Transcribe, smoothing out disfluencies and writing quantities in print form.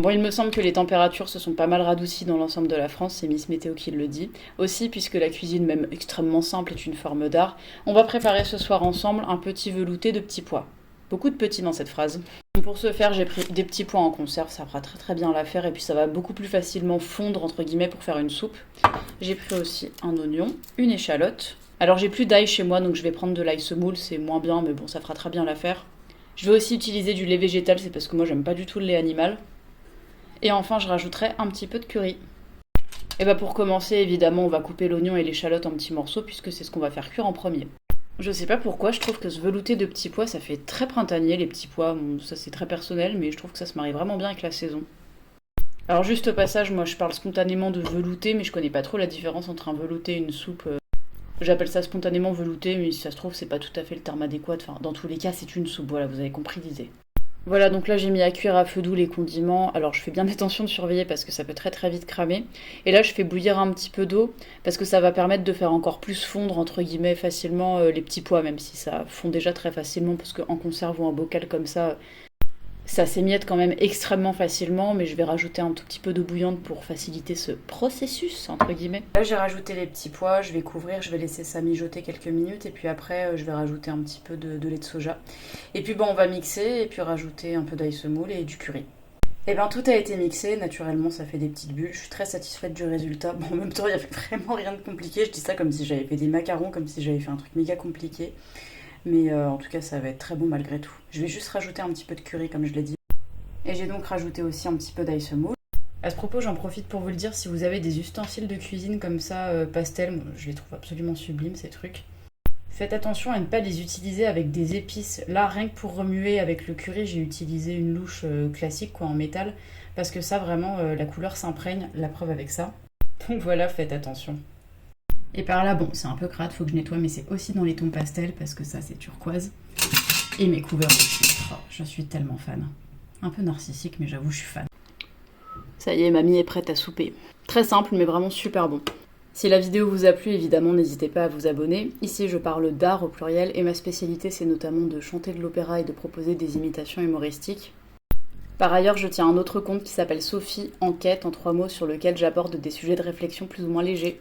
Bon, il me semble que les températures se sont pas mal radoucies dans l'ensemble de la France, c'est Miss Météo qui le dit. Aussi, puisque la cuisine, même extrêmement simple, est une forme d'art, on va préparer ce soir ensemble un petit velouté de petits pois. Beaucoup de petits dans cette phrase. Pour ce faire, j'ai pris des petits pois en conserve, ça fera très très bien l'affaire et puis ça va beaucoup plus facilement fondre entre guillemets pour faire une soupe. J'ai pris aussi un oignon, une échalote. Alors j'ai plus d'ail chez moi donc je vais prendre de l'ail semoule, c'est moins bien mais bon ça fera très bien l'affaire. Je vais aussi utiliser du lait végétal, c'est parce que moi j'aime pas du tout le lait animal. Et enfin, je rajouterai un petit peu de curry. Et bah pour commencer, évidemment, on va couper l'oignon et l'échalote en petits morceaux puisque c'est ce qu'on va faire cuire en premier. Je sais pas pourquoi, je trouve que ce velouté de petits pois, ça fait très printanier les petits pois. Bon, ça c'est très personnel, mais je trouve que ça se marie vraiment bien avec la saison. Alors juste au passage, moi je parle spontanément de velouté, mais je connais pas trop la différence entre un velouté et une soupe. J'appelle ça spontanément velouté, mais si ça se trouve, c'est pas tout à fait le terme adéquat. Enfin, dans tous les cas, c'est une soupe, voilà, vous avez compris l'idée. Voilà, donc là j'ai mis à cuire à feu doux les condiments. Alors je fais bien attention de surveiller parce que ça peut très très vite cramer. Et là je fais bouillir un petit peu d'eau parce que ça va permettre de faire encore plus fondre entre guillemets facilement les petits pois, même si ça fond déjà très facilement parce qu'en conserve ou en bocal comme ça s'émiette quand même extrêmement facilement, mais je vais rajouter un tout petit peu d'eau bouillante pour faciliter ce processus, entre guillemets. Là, j'ai rajouté les petits pois, je vais couvrir, je vais laisser ça mijoter quelques minutes, et puis après, je vais rajouter un petit peu de lait de soja. Et puis, bon, on va mixer, et puis rajouter un peu d'ail semoule et du curry. Et bien, tout a été mixé, naturellement, ça fait des petites bulles. Je suis très satisfaite du résultat. Bon, en même temps, il n'y avait vraiment rien de compliqué. Je dis ça comme si j'avais fait des macarons, comme si j'avais fait un truc méga compliqué. Mais en tout cas, ça va être très bon malgré tout. Je vais juste rajouter un petit peu de curry, comme je l'ai dit. Et j'ai donc rajouté aussi un petit peu d'ail semoule. À ce propos, j'en profite pour vous le dire, si vous avez des ustensiles de cuisine comme ça, pastel, moi, je les trouve absolument sublimes ces trucs. Faites attention à ne pas les utiliser avec des épices. Là, rien que pour remuer avec le curry, j'ai utilisé une louche classique quoi, en métal, parce que ça, vraiment, la couleur s'imprègne, la preuve avec ça. Donc voilà, faites attention. Et par là, bon, c'est un peu crade, faut que je nettoie, mais c'est aussi dans les tons pastels, parce que ça, c'est turquoise. Et mes couverts aussi. Oh, je suis tellement fan. Un peu narcissique, mais j'avoue, je suis fan. Ça y est, mamie est prête à souper. Très simple, mais vraiment super bon. Si la vidéo vous a plu, évidemment, n'hésitez pas à vous abonner. Ici, je parle d'art au pluriel, et ma spécialité, c'est notamment de chanter de l'opéra et de proposer des imitations humoristiques. Par ailleurs, je tiens un autre compte qui s'appelle Sophie Enquête, en 3 mots, sur lequel j'aborde des sujets de réflexion plus ou moins légers.